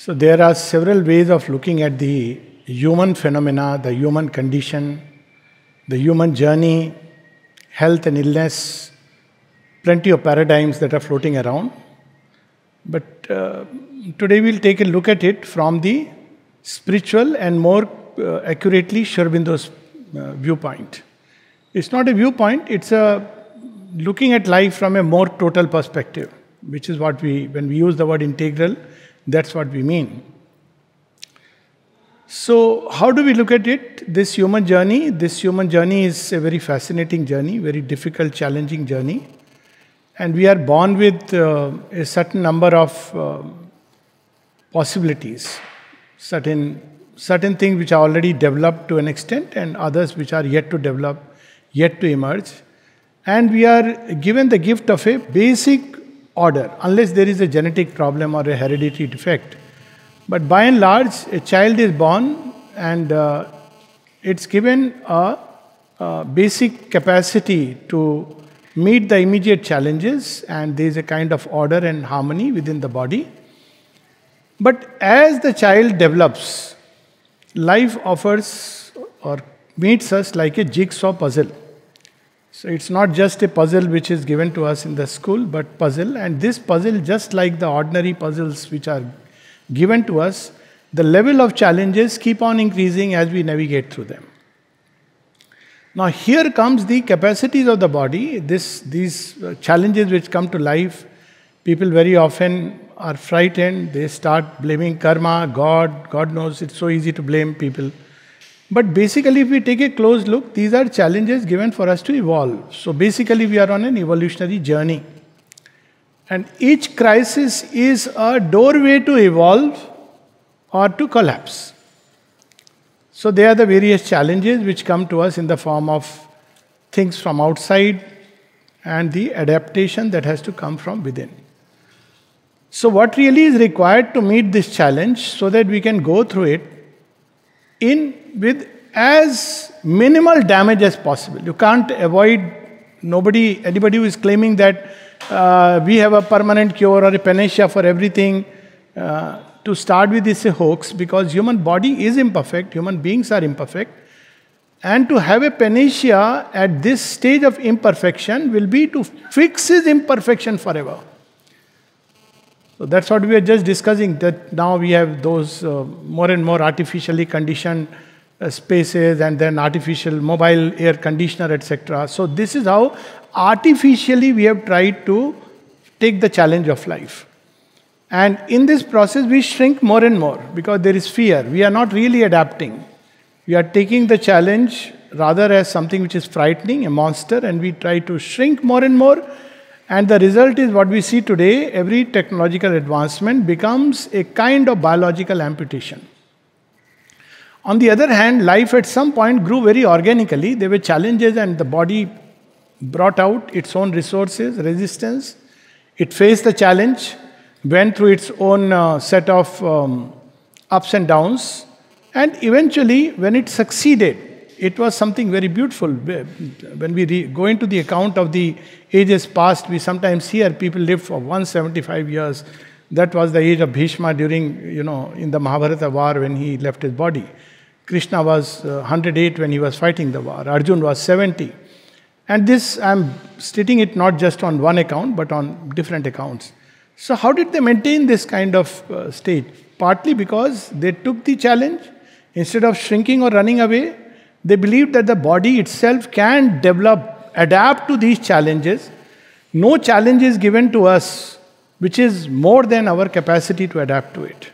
So there are several ways of looking at the human phenomena, the human condition, the human journey, health and illness, plenty of paradigms that are floating around. But today we'll take a look at it from the spiritual and more accurately Aurobindo's viewpoint. It's not a viewpoint, it's a looking at life from a more total perspective, which is what when we use the word integral, that's what we mean. So how do we look at it? This human journey is a very fascinating journey, very difficult, challenging journey. And we are born with a certain number of possibilities, certain things which are already developed to an extent and others which are yet to develop, yet to emerge. And we are given the gift of a basic order, unless there is a genetic problem or a hereditary defect. But by and large, a child is born and it's given a basic capacity to meet the immediate challenges, and there is a kind of order and harmony within the body. But as the child develops, life offers or meets us like a jigsaw puzzle. So it's not just a puzzle which is given to us in the school, but puzzle. And this puzzle, just like the ordinary puzzles which are given to us, the level of challenges keep on increasing as we navigate through them. Now here comes the capacities of the body, these challenges which come to life. People very often are frightened, they start blaming karma, God knows, it's so easy to blame people. But basically if we take a close look, these are challenges given for us to evolve. So basically we are on an evolutionary journey. And each crisis is a doorway to evolve or to collapse. So they are the various challenges which come to us in the form of things from outside and the adaptation that has to come from within. So what really is required to meet this challenge so that we can go through it with as minimal damage as possible. You can't avoid anybody who is claiming that we have a permanent cure or a panacea for everything. To start with, is a hoax, because human body is imperfect, human beings are imperfect, and to have a panacea at this stage of imperfection will be to fix his imperfection forever. So that's what we are just discussing, that now we have those more and more artificially conditioned spaces and then artificial mobile air conditioner, etc. So this is how artificially we have tried to take the challenge of life. And in this process, we shrink more and more because there is fear. We are not really adapting. We are taking the challenge rather as something which is frightening, a monster, and we try to shrink more and more. And the result is what we see today. Every technological advancement becomes a kind of biological amputation. On the other hand, life at some point grew very organically. There were challenges and the body brought out its own resources, resistance. It faced the challenge, went through its own set of ups and downs, and eventually when it succeeded, it was something very beautiful. When we go into the account of the ages past, we sometimes hear people lived for 175 years. That was the age of Bhishma during, in the Mahabharata war when he left his body. Krishna was 108 when he was fighting the war. Arjun was 70. And this, I'm stating it not just on one account, but on different accounts. So how did they maintain this kind of state? Partly because they took the challenge. Instead of shrinking or running away, they believed that the body itself can develop, adapt to these challenges. No challenge is given to us which is more than our capacity to adapt to it.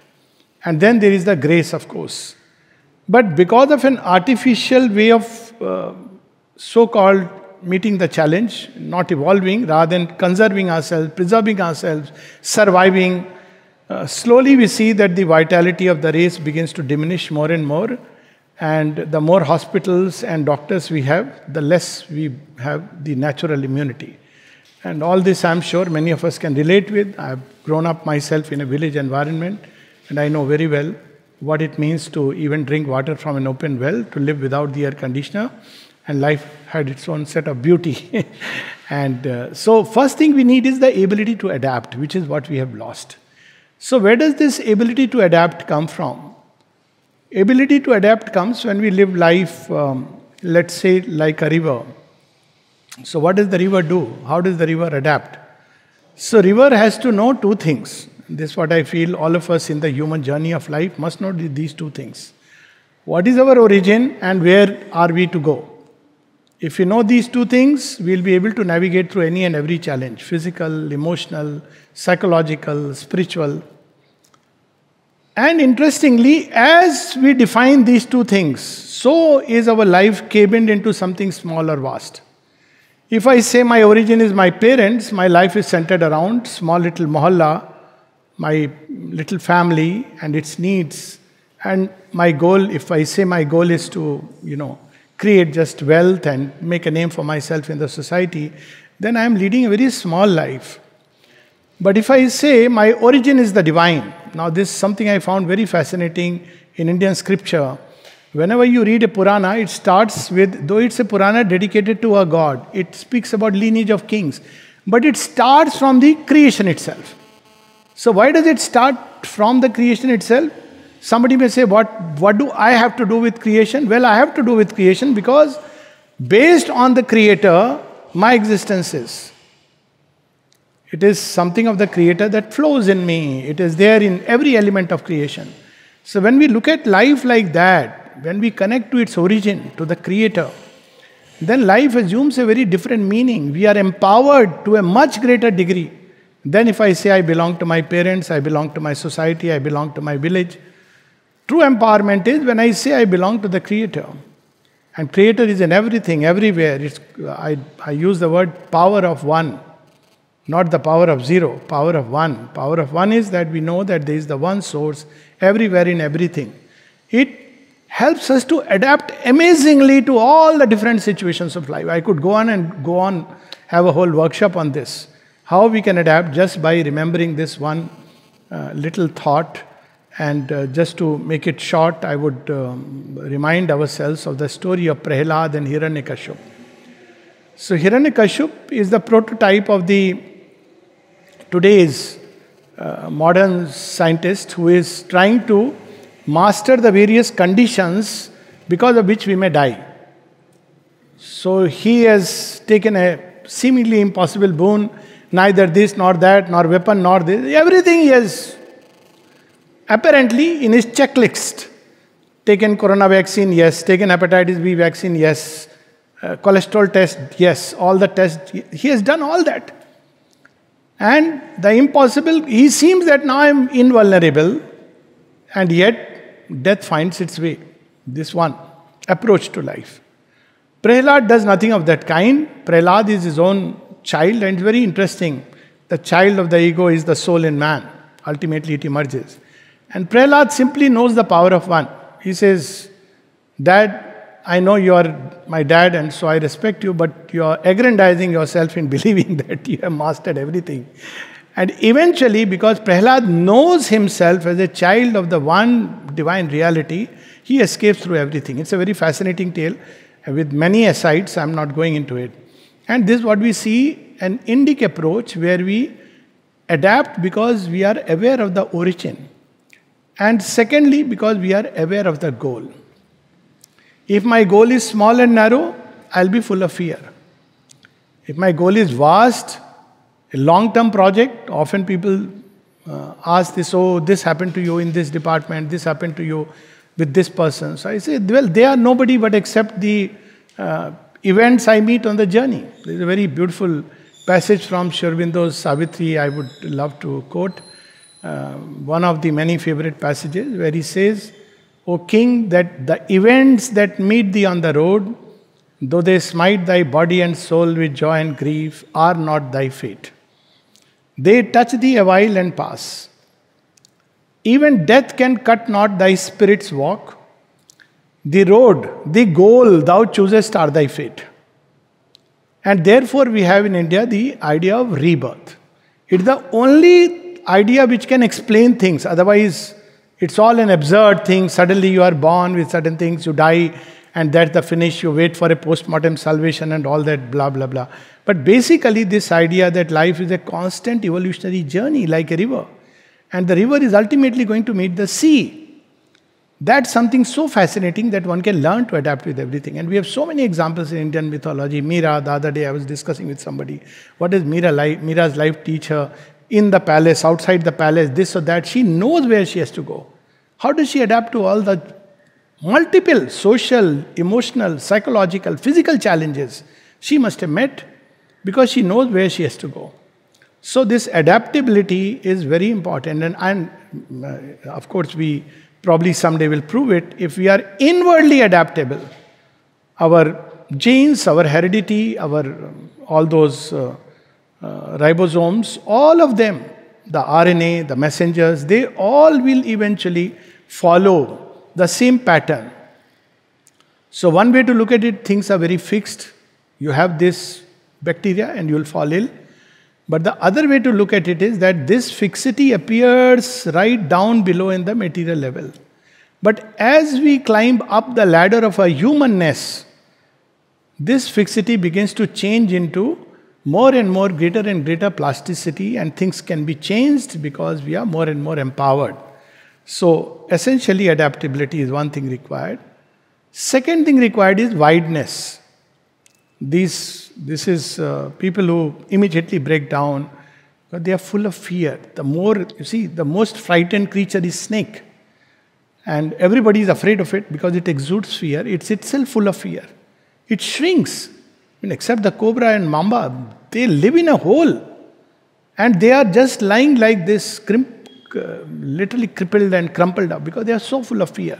And then there is the grace, of course. But because of an artificial way of so-called meeting the challenge, not evolving, rather than conserving ourselves, preserving ourselves, surviving, slowly we see that the vitality of the race begins to diminish more and more. And the more hospitals and doctors we have, the less we have the natural immunity. And all this I'm sure many of us can relate with. I've grown up myself in a village environment, and I know very well what it means to even drink water from an open well, to live without the air conditioner. And life had its own set of beauty. And so first thing we need is the ability to adapt, which is what we have lost. So where does this ability to adapt come from? Ability to adapt comes when we live life, let's say, like a river. So what does the river do? How does the river adapt? So river has to know two things. This is what I feel all of us in the human journey of life must know these two things. What is our origin and where are we to go? If we know these two things, we'll be able to navigate through any and every challenge, physical, emotional, psychological, spiritual. And interestingly, as we define these two things, so is our life cabined into something small or vast. If I say my origin is my parents, my life is centered around small little mohalla, my little family and its needs. And my goal, if I say my goal is to, create just wealth and make a name for myself in the society, then I am leading a very small life. But if I say my origin is the divine, now this is something I found very fascinating in Indian scripture. Whenever you read a Purana, it starts with, though it's a Purana dedicated to a god, it speaks about lineage of kings, but it starts from the creation itself. So why does it start from the creation itself? Somebody may say, what do I have to do with creation? Well, I have to do with creation because based on the Creator, my existence is. It is something of the Creator that flows in me. It is there in every element of creation. So when we look at life like that, when we connect to its origin, to the Creator, then life assumes a very different meaning. We are empowered to a much greater degree than if I say I belong to my parents, I belong to my society, I belong to my village. True empowerment is when I say I belong to the Creator. And Creator is in everything, everywhere. I use the word power of one, not the power of zero, power of one. Power of one is that we know that there is the one source everywhere in everything. It helps us to adapt amazingly to all the different situations of life. I could go on, have a whole workshop on this. How we can adapt just by remembering this one little thought. And just to make it short, I would remind ourselves of the story of Prahlad and Hiranyakashipu. So Hiranyakashipu is the prototype of the today's modern scientist who is trying to master the various conditions because of which we may die. So he has taken a seemingly impossible boon, neither this nor that, nor weapon nor this, everything he has apparently in his checklist. Taken corona vaccine, yes. Taken hepatitis B vaccine, yes. Cholesterol test, yes. All the tests, he has done all that. And the impossible, he seems that now I am invulnerable, and yet death finds its way. This one approach to life. Prahlad does nothing of that kind. Prahlad is his own child, and it's very interesting. The child of the ego is the soul in man. Ultimately it emerges. And Prahlad simply knows the power of one. He says, Dad, I know you are my dad and so I respect you, but you are aggrandizing yourself in believing that you have mastered everything. And eventually, because Prahlad knows himself as a child of the one divine reality, he escapes through everything. It's a very fascinating tale with many asides. I'm not going into it. And this is what we see, an Indic approach where we adapt because we are aware of the origin. And secondly, because we are aware of the goal. If my goal is small and narrow, I'll be full of fear. If my goal is vast, a long-term project, often people ask this, oh, this happened to you in this department, this happened to you with this person. So I say, well, they are nobody but except the events I meet on the journey. There's a very beautiful passage from Aurobindo Society I would love to quote. One of the many favorite passages where he says, O king, that the events that meet thee on the road, though they smite thy body and soul with joy and grief, are not thy fate. They touch thee awhile and pass. Even death can cut not thy spirit's walk. The road, the goal thou choosest are thy fate. And therefore we have in India the idea of rebirth. It's the only idea which can explain things. Otherwise, it's all an absurd thing. Suddenly you are born with certain things, you die, and that's the finish. You wait for a post-mortem salvation and all that blah, blah, blah. But basically this idea that life is a constant evolutionary journey like a river. And the river is ultimately going to meet the sea. That's something so fascinating that one can learn to adapt with everything. And we have so many examples in Indian mythology. Meera, the other day I was discussing with somebody, what does Meera's life teach her? In the palace, outside the palace, this or that. She knows where she has to go. How does she adapt to all the multiple social, emotional, psychological, physical challenges she must have met because she knows where she has to go? So this adaptability is very important. And of course, we probably someday will prove it. If we are inwardly adaptable, our genes, our heredity, all those ribosomes, all of them, the RNA, the messengers, they all will eventually follow the same pattern. So one way to look at it, things are very fixed. You have this bacteria and you will fall ill. But the other way to look at it is that this fixity appears right down below in the material level. But as we climb up the ladder of our humanness, this fixity begins to change into more and more greater and greater plasticity, and things can be changed because we are more and more empowered. So essentially adaptability is one thing required. Second thing required is wideness. This is people who immediately break down, but they are full of fear. The most frightened creature is snake. And everybody is afraid of it because it exudes fear. It's itself full of fear. It shrinks. Except the cobra and mamba, they live in a hole. And they are just lying like this, literally crippled and crumpled up because they are so full of fear.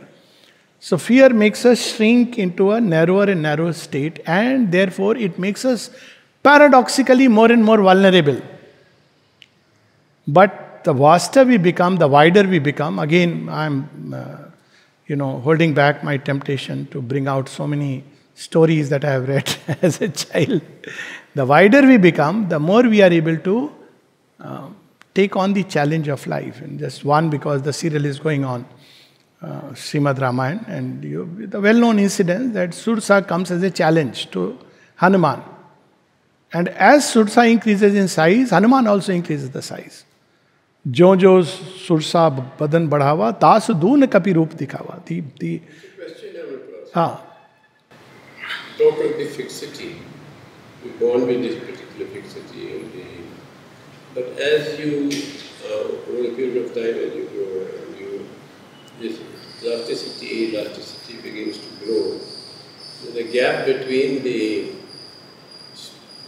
So fear makes us shrink into a narrower and narrower state, and therefore it makes us paradoxically more and more vulnerable. But the vaster we become, the wider we become. Again, I'm holding back my temptation to bring out so many stories that I have read as a child. The wider we become, the more we are able to take on the challenge of life. And just one, because the serial is going on. Srimad Ramayana, and the well-known incident that Sursa comes as a challenge to Hanuman. And as Sursa increases in size, Hanuman also increases the size. Jo Sursa badan badhava, tas doon kapi roop dikhava. The question I want to ask. Talk of the fixity. We're born with this particular fixity, but as you, over a period of time, as you grow, this elasticity begins to grow. So the gap between the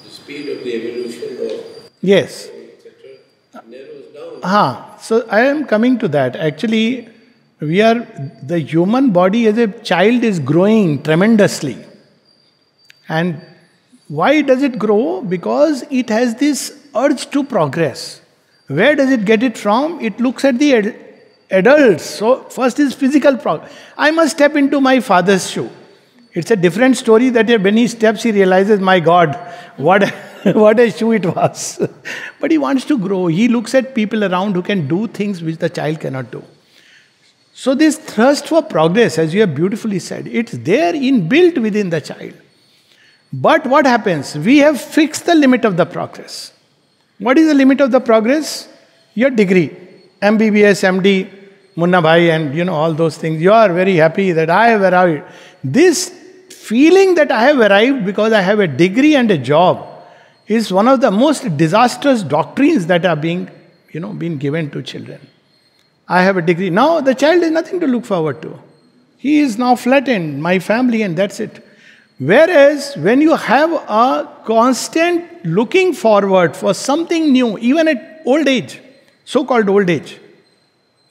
speed of the evolution of yes, etc. narrows down. So I am coming to that. Actually, the human body as a child is growing tremendously. And why does it grow? Because it has this urge to progress. Where does it get it from? It looks at the adults. So first is physical progress. I must step into my father's shoe. It's a different story that when he steps, he realizes, my God, what a shoe it was. But he wants to grow. He looks at people around who can do things which the child cannot do. So this thirst for progress, as you have beautifully said, it's there inbuilt within the child. But what happens? We have fixed the limit of the progress. What is the limit of the progress? Your degree. MBBS, MD, Munna Bhai, and all those things. You are very happy that I have arrived. This feeling that I have arrived because I have a degree and a job is one of the most disastrous doctrines that are being given to children. I have a degree. Now the child has nothing to look forward to. He is now flattened, my family, and that's it. Whereas when you have a constant looking forward for something new, even at old age, so-called old age,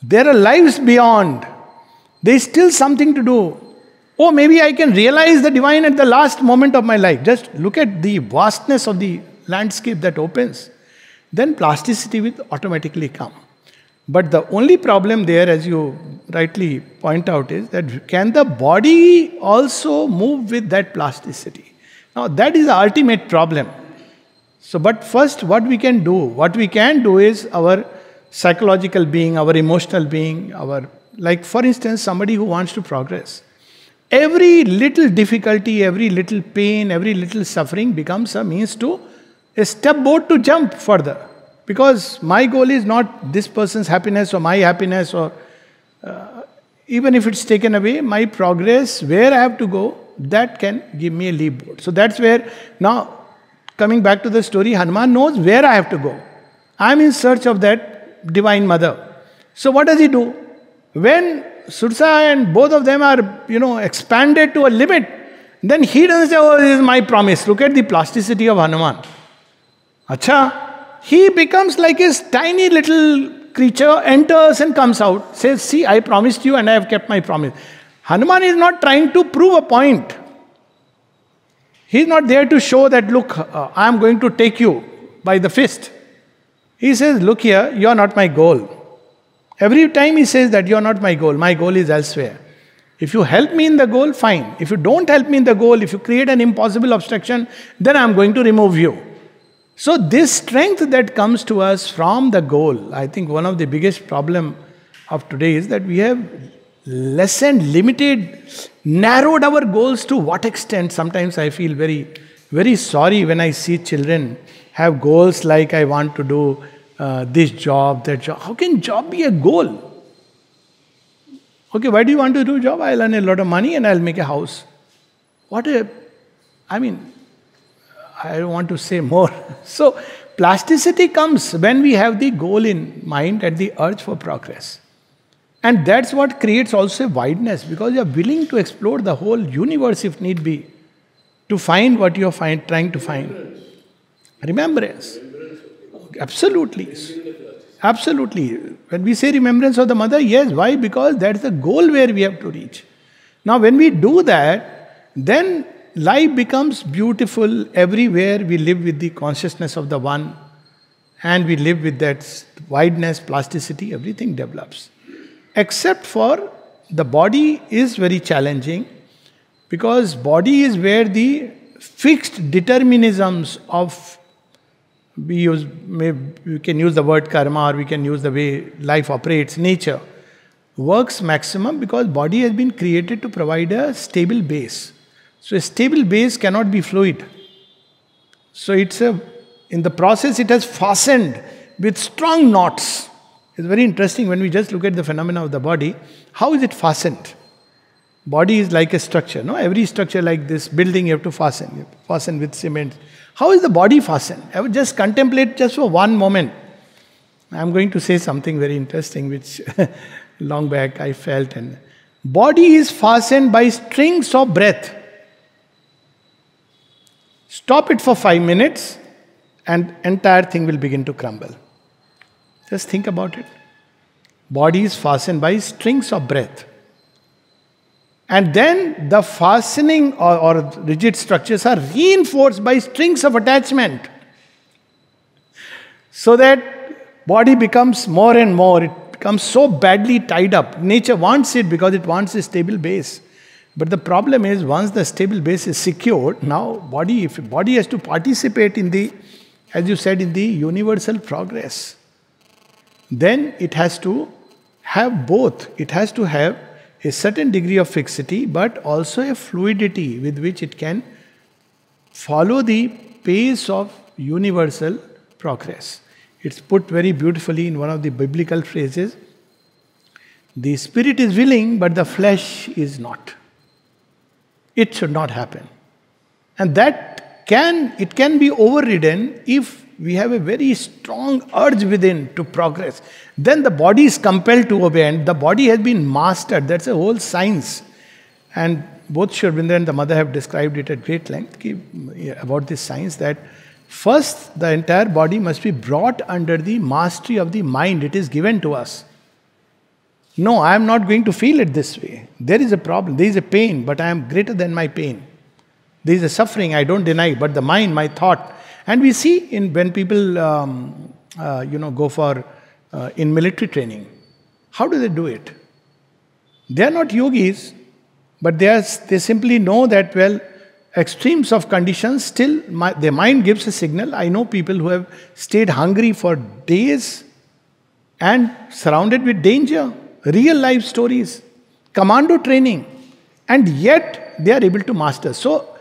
there are lives beyond. There is still something to do. Oh, maybe I can realize the divine at the last moment of my life. Just look at the vastness of the landscape that opens. Then plasticity will automatically come. But the only problem there, as you rightly point out, is that can the body also move with that plasticity? Now that is the ultimate problem. So, but first what we can do is our psychological being, our emotional being, like for instance, somebody who wants to progress. Every little difficulty, every little pain, every little suffering becomes a means to, a step board to jump further. Because my goal is not this person's happiness or my happiness, or even if it's taken away, my progress, where I have to go, that can give me a leap board. So that's where, now coming back to the story, Hanuman knows where I have to go. I'm in search of that divine mother. So what does he do? When Sursa and both of them are, expanded to a limit, then he doesn't say, oh, this is my promise. Look at the plasticity of Hanuman. Acha. He becomes like his tiny little creature, enters and comes out, says, see, I promised you and I have kept my promise. Hanuman is not trying to prove a point. He is not there to show that, look, I am going to take you by the fist. He says, look here, you are not my goal. Every time he says that you are not my goal is elsewhere. If you help me in the goal, fine. If you don't help me in the goal, if you create an impossible obstruction, then I am going to remove you. So this strength that comes to us from the goal, I think one of the biggest problem of today is that we have lessened, limited, narrowed our goals to what extent. Sometimes I feel very, very sorry when I see children have goals like, I want to do this job, that job. How can job be a goal? Okay, why do you want to do a job? I'll earn a lot of money and I'll make a house. I don't want to say more. So, plasticity comes when we have the goal in mind and the urge for progress. And that's what creates also a wideness, because you are willing to explore the whole universe if need be, to find what you are trying to find. Remembrance. Absolutely. Absolutely. When we say remembrance of the mother, yes. Why? Because that's the goal where we have to reach. Now, when we do that, then life becomes beautiful everywhere. We live with the consciousness of the one, and we live with that wideness, plasticity, everything develops. Except for the body is very challenging, because body is where the fixed determinisms of, we can use the word karma, or we can use the way life operates, nature, works maximum, because body has been created to provide a stable base. So a stable base cannot be fluid. So in the process it has fastened with strong knots. It's very interesting when we just look at the phenomena of the body. How is it fastened? Body is like a structure, no? Every structure like this building you have to fasten. You have to fasten with cement. How is the body fastened? I would just contemplate just for one moment. I'm going to say something very interesting which long back I felt. And body is fastened by strings of breath. Stop it for 5 minutes and entire thing will begin to crumble. Just think about it. Body is fastened by strings of breath. And then the fastening or rigid structures are reinforced by strings of attachment. So that body becomes more and more, it becomes so badly tied up. Nature wants it because it wants a stable base. But the problem is, once the stable base is secured, now if body has to participate in the, as you said, in the universal progress, then it has to have both. It has to have a certain degree of fixity, but also a fluidity with which it can follow the pace of universal progress. It's put very beautifully in one of the biblical phrases. The spirit is willing, but the flesh is not. It should not happen. And it can be overridden if we have a very strong urge within to progress. Then the body is compelled to obey, and the body has been mastered. That's a whole science. And both Sri Aurobindo and the mother have described it at great length about this science, that first the entire body must be brought under the mastery of the mind. It is given to us. No, I am not going to feel it this way. There is a problem, there is a pain, but I am greater than my pain. There is a suffering, I don't deny, but the mind, my thought. And we see when people go for in military training, how do they do it? They are not yogis, but they simply know that, well, extremes of conditions, still their mind gives a signal. I know people who have stayed hungry for days and surrounded with danger. Real life stories, commando training, and yet they are able to master. So,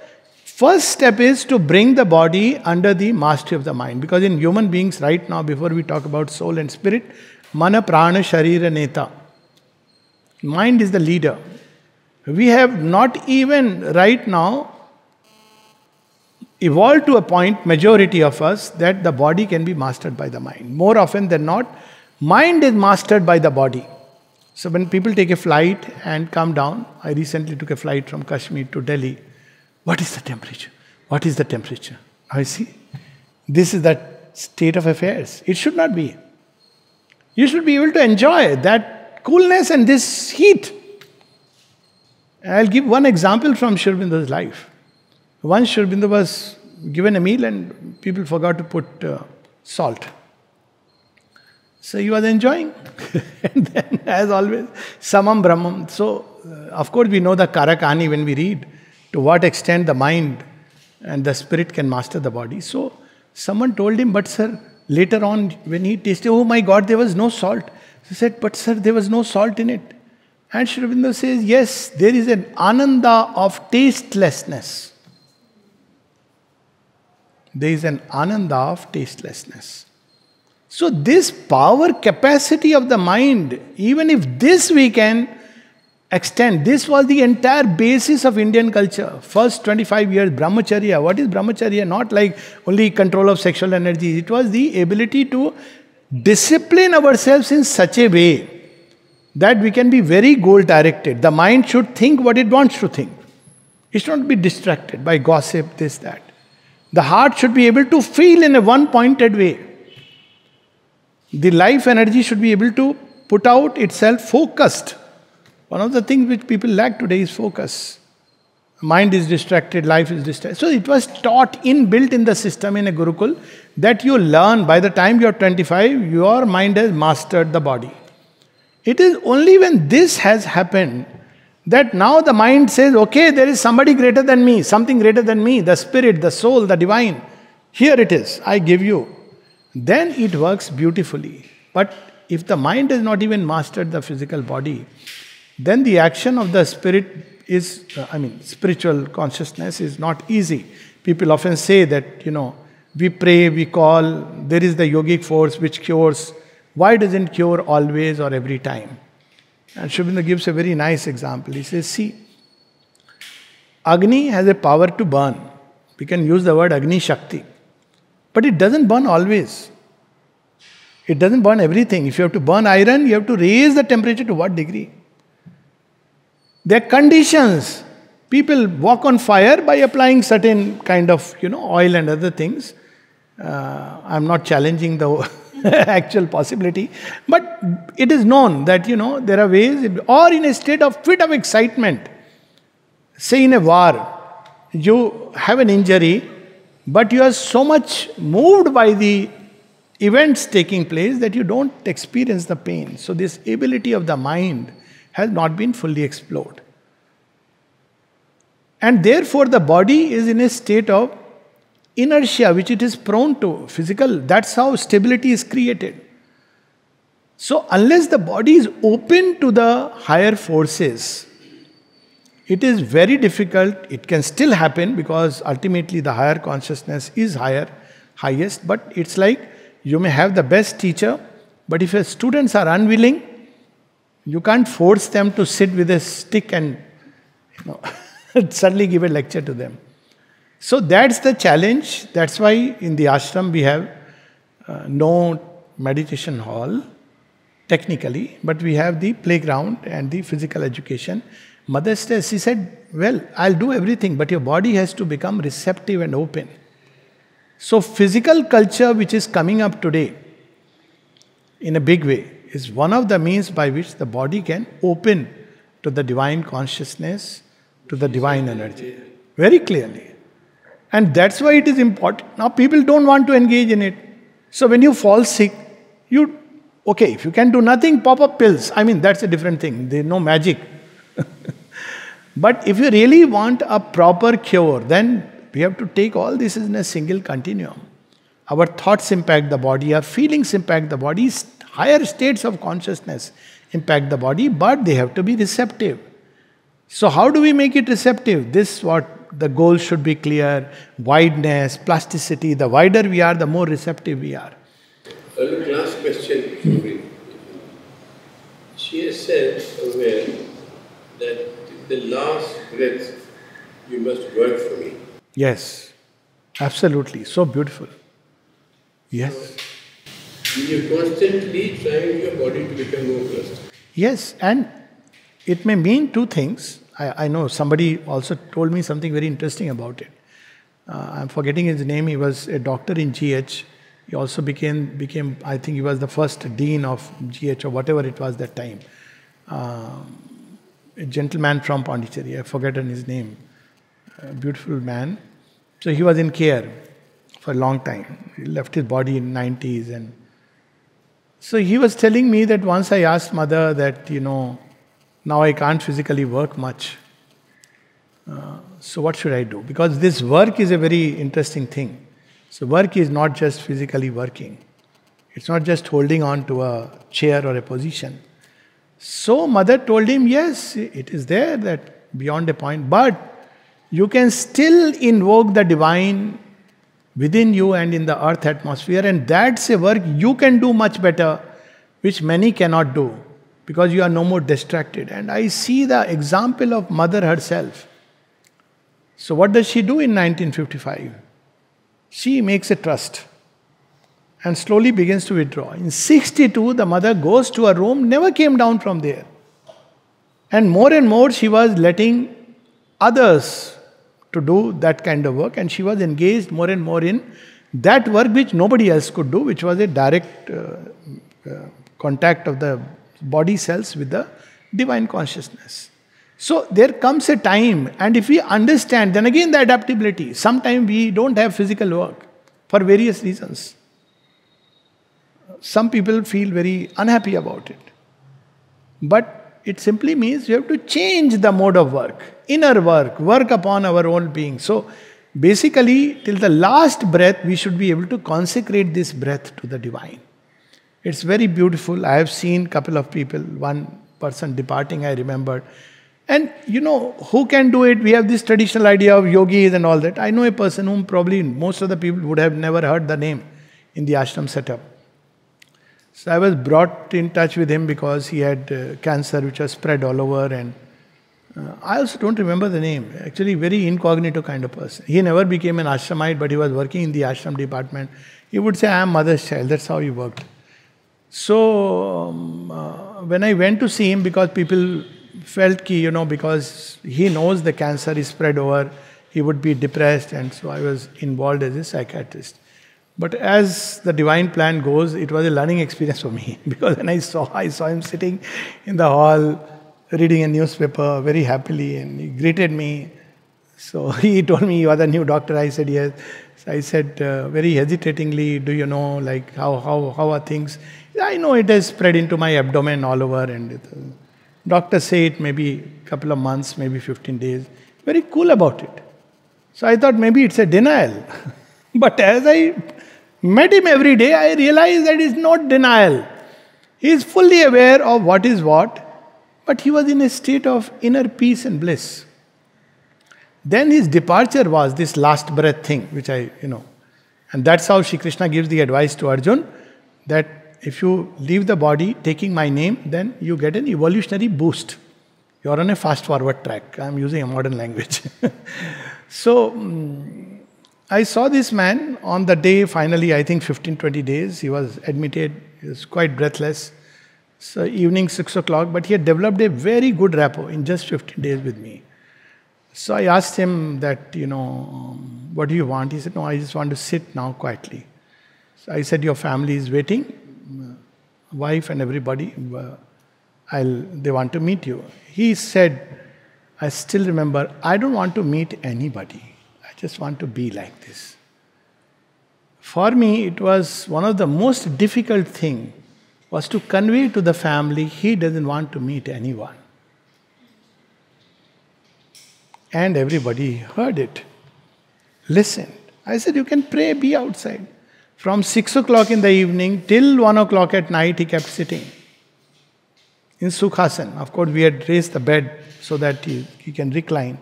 First step is to bring the body under the mastery of the mind. Because in human beings right now, before we talk about soul and spirit, mana prana sharira neta. Mind is the leader. We have not even right now evolved to a point, majority of us, that the body can be mastered by the mind. More often than not, mind is mastered by the body. So when people take a flight and come down, I recently took a flight from Kashmir to Delhi. What is the temperature? What is the temperature? I see. This is the state of affairs. It should not be. You should be able to enjoy that coolness and this heat. I'll give one example from Sri Aurobindo's life. Once Sri Aurobindo was given a meal and people forgot to put salt. So he was enjoying. And then, as always, samam brahmam. So, of course, we know the Karakani when we read to what extent the mind and the spirit can master the body. So, someone told him, but sir, later on when he tasted, oh my God, there was no salt. He said, but sir, there was no salt in it. And Sri Aurobindo says, yes, there is an ananda of tastelessness. There is an ananda of tastelessness. So this power capacity of the mind, even if this we can extend, this was the entire basis of Indian culture. First 25 years, brahmacharya. What is brahmacharya? Not like only control of sexual energy. It was the ability to discipline ourselves in such a way that we can be very goal-directed. The mind should think what it wants to think. It should not be distracted by gossip, this, that. The heart should be able to feel in a one-pointed way. The life energy should be able to put out itself focused. One of the things which people lack today is focus. Mind is distracted, life is distracted. So it was taught, inbuilt in the system in a Gurukul, that you learn by the time you are 25, your mind has mastered the body. It is only when this has happened that now the mind says, okay, there is somebody greater than me, something greater than me, the spirit, the soul, the divine. Here it is, I give you. Then it works beautifully. But if the mind has not even mastered the physical body, then the action of the spirit is, spiritual consciousness is not easy. People often say that, we pray, we call, there is the yogic force which cures. Why doesn't cure always or every time? And Sri Aurobindo gives a very nice example. He says, see, Agni has a power to burn. We can use the word Agni Shakti. But it doesn't burn always. It doesn't burn everything. If you have to burn iron, you have to raise the temperature to what degree? There are conditions. People walk on fire by applying certain kind of, oil and other things. I'm not challenging the actual possibility. But it is known that, there are ways, or in a state of fit of excitement. Say in a war, you have an injury, but you are so much moved by the events taking place that you don't experience the pain. So this ability of the mind has not been fully explored. And therefore the body is in a state of inertia which it is prone to, physical. That's how stability is created. So unless the body is open to the higher forces, it is very difficult. It can still happen because ultimately the higher consciousness is highest. But it's like you may have the best teacher, but if your students are unwilling, you can't force them to sit with a stick and suddenly give a lecture to them. So that's the challenge. That's why in the ashram we have no meditation hall, technically, but we have the playground and the physical education. Mother says, she said, well, I'll do everything, but your body has to become receptive and open. So physical culture which is coming up today in a big way is one of the means by which the body can open to the divine consciousness, to the divine energy. Very clearly. And that's why it is important. Now people don't want to engage in it. So when you fall sick, if you can do nothing, pop up pills. That's a different thing. There's no magic. But if you really want a proper cure, then we have to take all this in a single continuum. Our thoughts impact the body, our feelings impact the body, higher states of consciousness impact the body, but they have to be receptive. So how do we make it receptive? This what the goal should be clear, wideness, plasticity. The wider we are, the more receptive we are. Last question. She has said somewhere that the last breath you must work for me. Yes, absolutely. So beautiful. Yes. You're constantly trying your body to become more plastic. Yes, and it may mean two things. I know somebody also told me something very interesting about it. I'm forgetting his name. He was a doctor in GH. He also became, I think he was the first dean of GH or whatever it was that time. A gentleman from Pondicherry. I've forgotten his name. A beautiful man. So he was in care for a long time. He left his body in 90s. And so he was telling me that once I asked mother that, now I can't physically work much. So what should I do? Because this work is a very interesting thing. So work is not just physically working. It's not just holding on to a chair or a position. So mother told him, yes, it is there, that beyond a point, but you can still invoke the divine within you and in the earth atmosphere, and that's a work you can do much better, which many cannot do, because you are no more distracted. And I see the example of mother herself. So what does she do in 1955? She makes a trust and slowly begins to withdraw. In 62, the mother goes to her room, never came down from there. And more she was letting others to do that kind of work, and she was engaged more and more in that work which nobody else could do, which was a direct contact of the body cells with the divine consciousness. So there comes a time, and if we understand, then again the adaptability. Sometimes we don't have physical work for various reasons. Some people feel very unhappy about it. But it simply means you have to change the mode of work, inner work upon our own being. So basically, till the last breath, we should be able to consecrate this breath to the divine. It's very beautiful. I have seen a couple of people, one person departing, I remembered. And who can do it? We have this traditional idea of yogis and all that. I know a person whom probably most of the people would have never heard the name in the ashram setup. So I was brought in touch with him because he had cancer which was spread all over, and I also don't remember the name. Actually, very incognito kind of person. He never became an ashramite, but he was working in the ashram department. He would say, I am mother's child. That's how he worked. So when I went to see him, because people felt because he knows the cancer is spread over, he would be depressed, and so I was involved as a psychiatrist. But as the divine plan goes, it was a learning experience for me, because when I saw him sitting in the hall, reading a newspaper very happily, and he greeted me. So he told me, you are the new doctor. I said, yes. So I said, very hesitatingly, do you know, like, how are things? I know it has spread into my abdomen all over, and doctors say it may be a couple of months, maybe 15 days. Very cool about it. So I thought maybe it's a denial. But as I met him every day, I realized that it's not denial. He is fully aware of what is what, but he was in a state of inner peace and bliss. Then his departure was this last breath thing, which and that's how Shri Krishna gives the advice to Arjun, that if you leave the body taking my name, then you get an evolutionary boost. You are on a fast-forward track. I'm using a modern language. So, I saw this man on the day, finally, I think 15-20 days, he was admitted, he was quite breathless. So evening 6 o'clock, but he had developed a very good rapport in just 15 days with me. So I asked him that, what do you want? He said, no, I just want to sit now quietly. So I said, your family is waiting, wife and everybody, they want to meet you. He said, I still remember, I don't want to meet anybody. I just want to be like this. For me, it was one of the most difficult things was to convey to the family he doesn't want to meet anyone. And everybody heard it, listened. I said, you can pray, be outside. From 6 o'clock in the evening till 1 o'clock at night, he kept sitting in Sukhasana. Of course, we had raised the bed so that he can recline.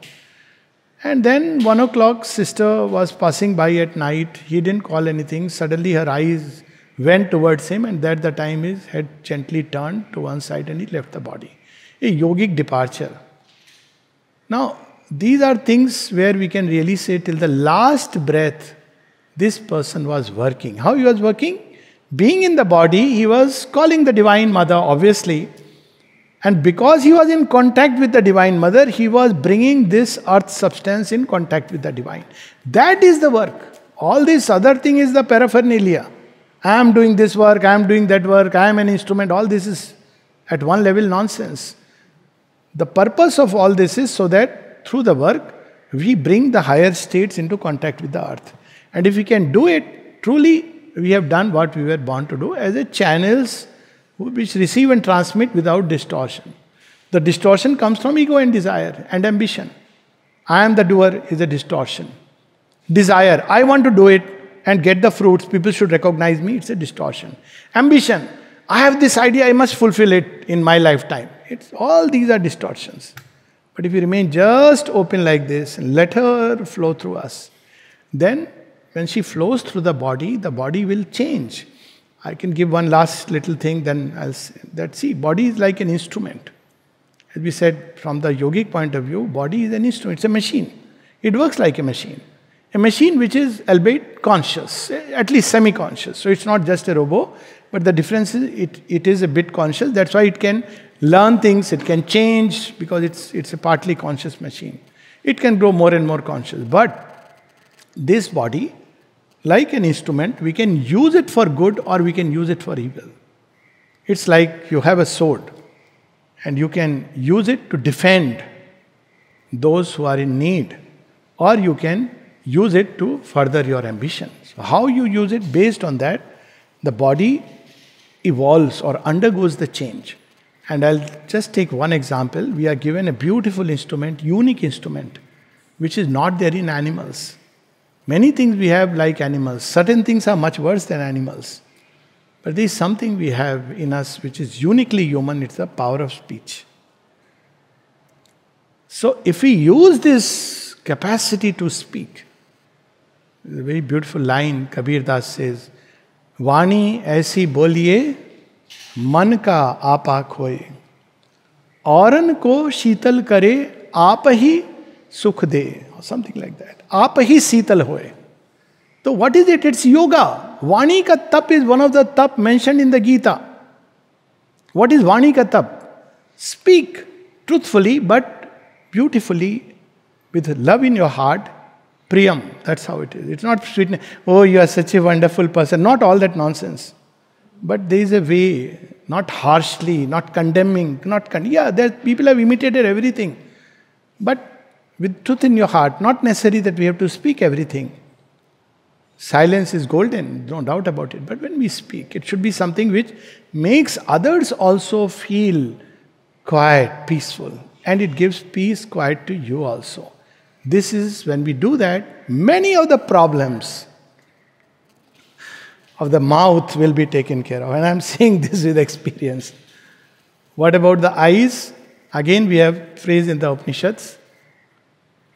And then 1 o'clock, sister was passing by at night. He didn't call anything. Suddenly her eyes went towards him, and at the time his head gently turned to one side and he left the body. A yogic departure. Now, these are things where we can really say till the last breath, this person was working. How he was working? Being in the body, he was calling the Divine Mother, obviously. And because he was in contact with the Divine Mother, he was bringing this earth substance in contact with the Divine. That is the work. All this other thing is the paraphernalia. I am doing this work, I am doing that work, I am an instrument. All this is at one level nonsense. The purpose of all this is so that through the work, we bring the higher states into contact with the earth. And if we can do it, truly we have done what we were born to do as a channels which receive and transmit without distortion. The distortion comes from ego and desire and ambition. I am the doer is a distortion. Desire, I want to do it and get the fruits, people should recognize me, it's a distortion. Ambition, I have this idea, I must fulfill it in my lifetime. All these are distortions. But if we remain just open like this and let her flow through us, then when she flows through the body will change. I can give one last little thing, then I'll say that, see, body is like an instrument. As we said, from the yogic point of view, body is an instrument, it's a machine. It works like a machine. A machine which is, albeit conscious, at least semi-conscious. So it's not just a robot, but the difference is it is a bit conscious. That's why it can learn things, it can change, because it's a partly conscious machine. It can grow more and more conscious. But this body, like an instrument, we can use it for good or we can use it for evil. It's like you have a sword and you can use it to defend those who are in need, or you can use it to further your ambition. So how you use it, based on that, the body evolves or undergoes the change. And I'll just take one example. We are given a beautiful instrument, unique instrument, which is not there in animals. Many things we have like animals. Certain things are much worse than animals. But there is something we have in us which is uniquely human. It's the power of speech. So if we use this capacity to speak, there's a very beautiful line Kabir Das says, Vani aisi boliye, man ka apa khoye. Auran ko sheetal kare, aap hi sukh de. Or something like that. Aap hi seetal hoye. So what is it? It's yoga. Vani ka tap is one of the tap mentioned in the Gita. What is Vani ka tap? Speak truthfully but beautifully with love in your heart. Priyam. That's how it is. It's not sweetness. Oh, you are such a wonderful person. Not all that nonsense. But there is a way, not harshly, not condemning, people have imitated everything. But with truth in your heart, not necessary that we have to speak everything. Silence is golden, no doubt about it. But when we speak, it should be something which makes others also feel quiet, peaceful. And it gives peace, quiet to you also. This is, when we do that, many of the problems of the mouth will be taken care of. And I'm saying this with experience. What about the eyes? Again, we have phrase in the Upanishads,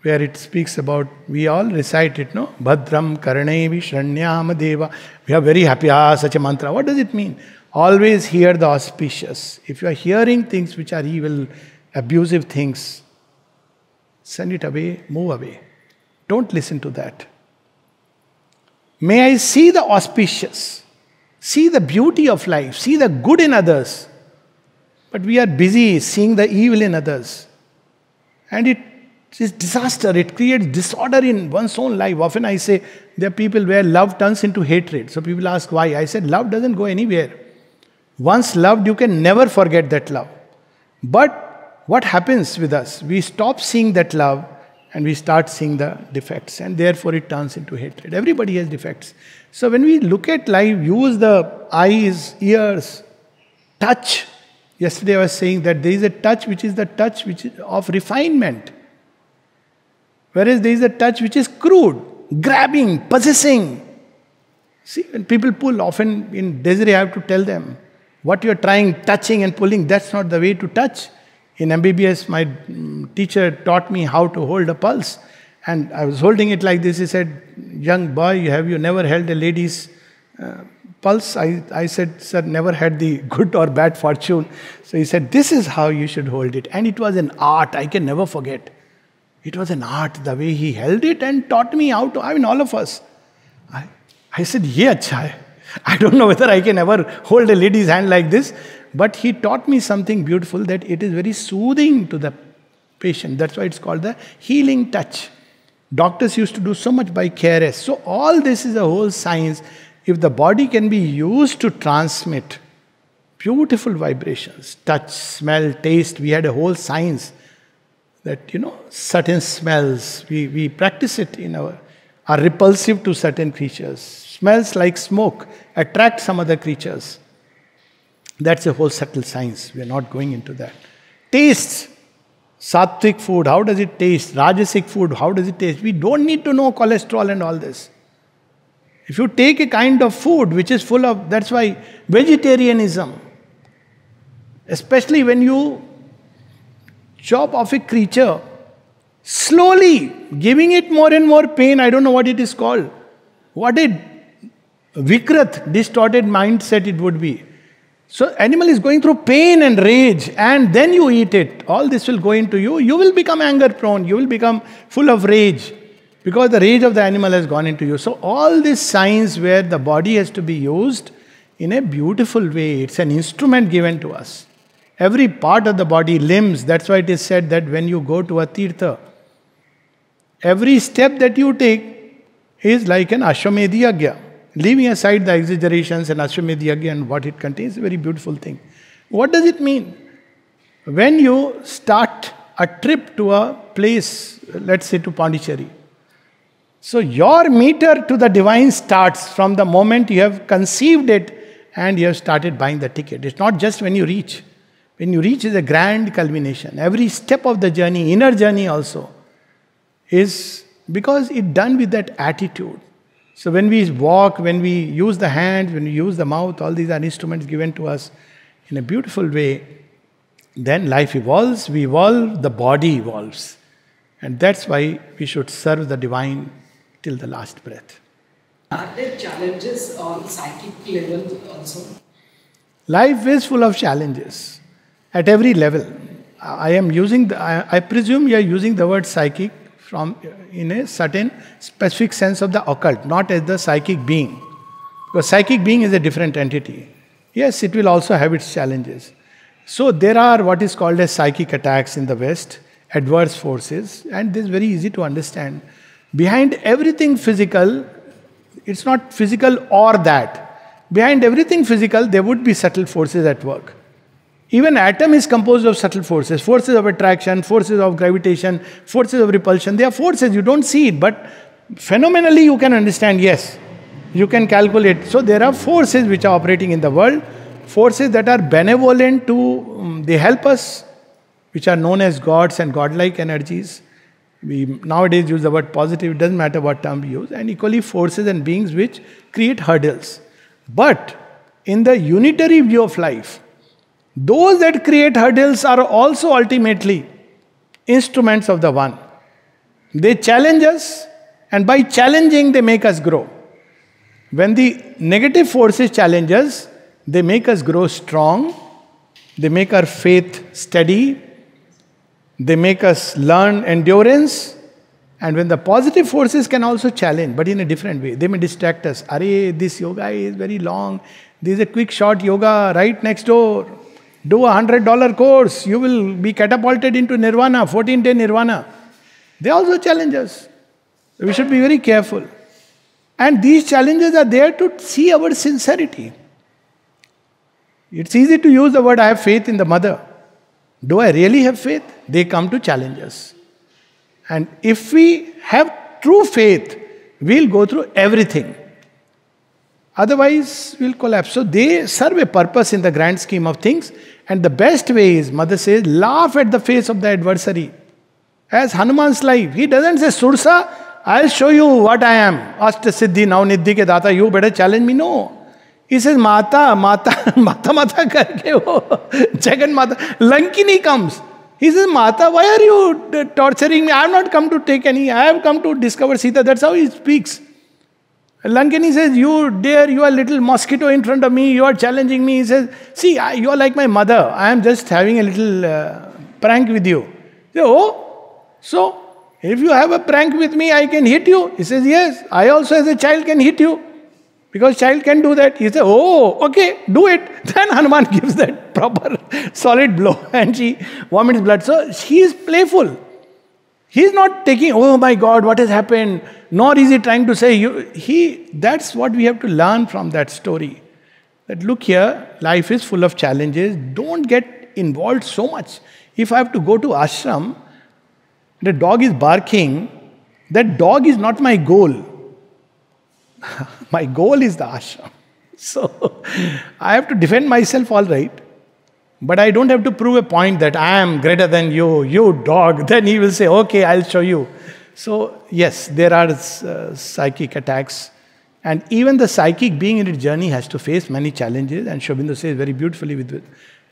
where it speaks about, we all recite it, no? Bhadram karane vishranyam deva. We are very happy, such a mantra. What does it mean? Always hear the auspicious. If you are hearing things which are evil, abusive things, send it away, move away. Don't listen to that. May I see the auspicious, see the beauty of life, see the good in others. But we are busy seeing the evil in others. And it is disaster. It creates disorder in one's own life. Often I say, there are people where love turns into hatred. So people ask why. I said, love doesn't go anywhere. Once loved, you can never forget that love. But what happens with us? We stop seeing that love and we start seeing the defects. And therefore it turns into hatred. Everybody has defects. So when we look at life, use the eyes, ears, touch. Yesterday I was saying that there is a touch which is the touch which is of refinement. Whereas there is a touch which is crude, grabbing, possessing. See, when people pull, often in Desiree I have to tell them, what you are trying, touching and pulling, that's not the way to touch. In MBBS, my teacher taught me how to hold a pulse. And I was holding it like this. He said, young boy, have you never held a lady's pulse? I said, sir, never had the good or bad fortune. So he said, this is how you should hold it. And it was an art, I can never forget. It was an art, the way he held it and taught me how to, I mean, all of us. I said, ye acha hai. I don't know whether I can ever hold a lady's hand like this, but he taught me something beautiful, that it is very soothing to the patient. That's why it's called the healing touch. Doctors used to do so much by caress. So all this is a whole science. If the body can be used to transmit beautiful vibrations, touch, smell, taste, we had a whole science that, certain smells, we practice it in are repulsive to certain creatures. Smells like smoke attract some other creatures. That's a whole subtle science. We are not going into that. Tastes. Sattvic food, how does it taste? Rajasic food, how does it taste? We don't need to know cholesterol and all this. If you take a kind of food which is full of, that's why vegetarianism, especially when you chop off a creature, slowly giving it more and more pain, I don't know what it is called. What a Vikrat, distorted mindset it would be. So animal is going through pain and rage, and then you eat it. All this will go into you. You will become anger prone. You will become full of rage, because the rage of the animal has gone into you. So all this science where the body has to be used in a beautiful way. It's an instrument given to us. Every part of the body, limbs, that's why it is said that when you go to a tirtha, every step that you take is like an Ashwamedhi Yagya. Leaving aside the exaggerations and Ashwamedhi Yagya and what it contains, a very beautiful thing. What does it mean? When you start a trip to a place, let's say to Pondicherry, so your meter to the divine starts from the moment you have conceived it and you have started buying the ticket. It's not just when you reach. When you reach is a grand culmination. Every step of the journey, inner journey also, is because it's done with that attitude. So when we walk, when we use the hands, when we use the mouth, all these are instruments given to us in a beautiful way. Then life evolves, we evolve, the body evolves. And that's why we should serve the divine till the last breath. Are there challenges on psychic level also? Life is full of challenges at every level. I presume you are using the word psychic from in a certain specific sense of the occult, not as the psychic being. Because psychic being is a different entity. Yes, it will also have its challenges. So there are what is called as psychic attacks in the West, adverse forces, and this is very easy to understand. Behind everything physical, it's not physical or that. Behind everything physical, there would be subtle forces at work. Even atom is composed of subtle forces. Forces of attraction, forces of gravitation, forces of repulsion. They are forces, you don't see it, but phenomenally you can understand, yes. You can calculate. So there are forces which are operating in the world. Forces that are benevolent to, they help us, which are known as gods and godlike energies. We nowadays use the word positive, it doesn't matter what term we use. And equally forces and beings which create hurdles. But in the unitary view of life, those that create hurdles are also ultimately instruments of the One. They challenge us, and by challenging they make us grow. When the negative forces challenge us, they make us grow strong, they make our faith steady, they make us learn endurance, and when the positive forces can also challenge, but in a different way. They may distract us. Arey, this yoga is very long, there is a quick short yoga right next door. Do $100 course, you will be catapulted into nirvana, 14-day nirvana. They also challenge us. We should be very careful. And these challenges are there to see our sincerity. It's easy to use the word, I have faith in the mother. Do I really have faith? They come to challenge us. And if we have true faith, we'll go through everything. Otherwise, we'll collapse. So they serve a purpose in the grand scheme of things. And the best way is, Mother says, laugh at the face of the adversary. As Hanuman's life, he doesn't say, Sursa, I'll show you what I am. Ashta Siddhi, now Nidhi ke data, you better challenge me. No. He says, Mata karke ho. Jagan Mata. Lankini comes. He says, Mata, why are you torturing me? I have not come to take any, I have come to discover Sita. That's how he speaks. Lankani says, you dare, you are a little mosquito in front of me, you are challenging me. He says, see, you are like my mother. I am just having a little prank with you. He says, oh, so if you have a prank with me, I can hit you. He says, yes, I also as a child can hit you. Because child can do that. He says, oh, okay, do it. Then Hanuman gives that proper solid blow and she vomits blood. So he is playful. He is not taking, oh my God, what has happened? Nor is he trying to say, that's what we have to learn from that story. That look here, life is full of challenges. Don't get involved so much. If I have to go to ashram, the dog is barking, that dog is not my goal. My goal is the ashram. So, I have to defend myself, all right. But I don't have to prove a point that I am greater than you, you dog. Then he will say, okay, I'll show you. So, yes, there are psychic attacks. And even the psychic being in its journey has to face many challenges. And Aurobindo says very beautifully, with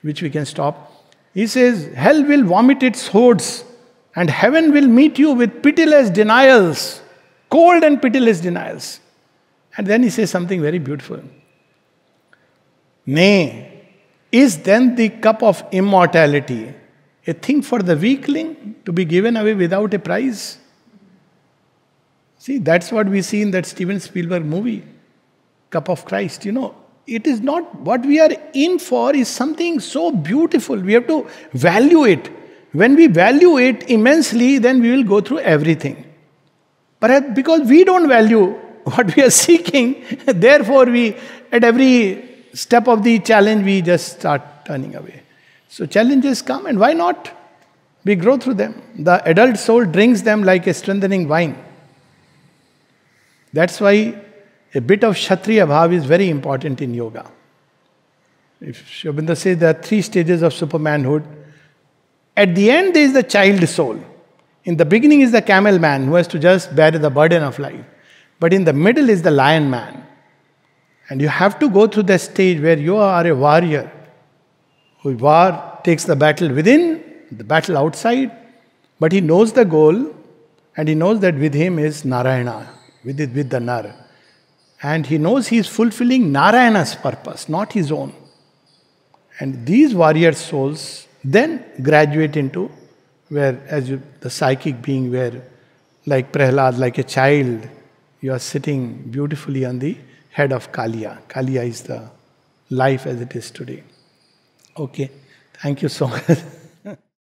which we can stop. He says, hell will vomit its hordes, and heaven will meet you with pitiless denials, cold and pitiless denials. And then he says something very beautiful. Nay, is then the cup of immortality a thing for the weakling to be given away without a prize? See, that's what we see in that Steven Spielberg movie, Cup of Christ. You know, it is not what we are in for is something so beautiful. We have to value it. When we value it immensely, then we will go through everything. But because we don't value what we are seeking, therefore we, at every step of the challenge, we just start turning away. So challenges come, and why not? We grow through them. The adult soul drinks them like a strengthening wine. That's why a bit of Kshatriya bhav is very important in yoga. If Aurobindo says there are 3 stages of supermanhood, at the end there is the child soul. In the beginning is the camel man who has to just bear the burden of life. But in the middle is the lion man. And you have to go through the stage where you are a warrior who takes the battle within, the battle outside, but he knows the goal and he knows that with him is Narayana, with the Nar. And he knows he is fulfilling Narayana's purpose, not his own. And these warrior souls then graduate into where, the psychic being, where like Prahlad, like a child, you are sitting beautifully on the head of Kaliya. Kaliya is the life as it is today. Okay, thank you so much.